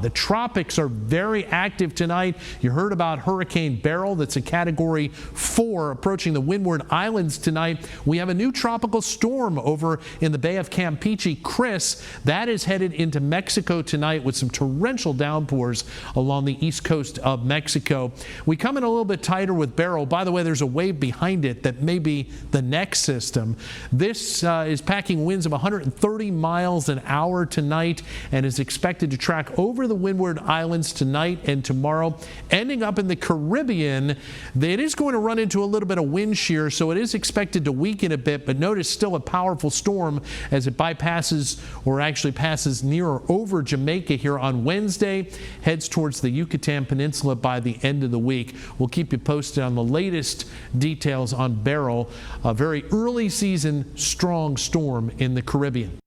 The tropics are very active tonight. You heard about Hurricane Beryl. That's a Category 4 approaching the Windward Islands tonight. We have a new tropical storm over in the Bay of Campeche, Chris. That is headed into Mexico tonight with some torrential downpours along the east coast of Mexico. We come in a little bit tighter with Beryl. By the way, there's a wave behind it that may be the next system. This is packing winds of 130 miles an hour tonight and is expected to track over the Windward Islands tonight and tomorrow, ending up in the Caribbean. It is going to run into a little bit of wind shear, so it is expected to weaken a bit, but notice still a powerful storm as it bypasses or actually passes near or over Jamaica here on Wednesday, heads towards the Yucatan Peninsula by the end of the week. We'll keep you posted on the latest details on Beryl, a very early season strong storm in the Caribbean.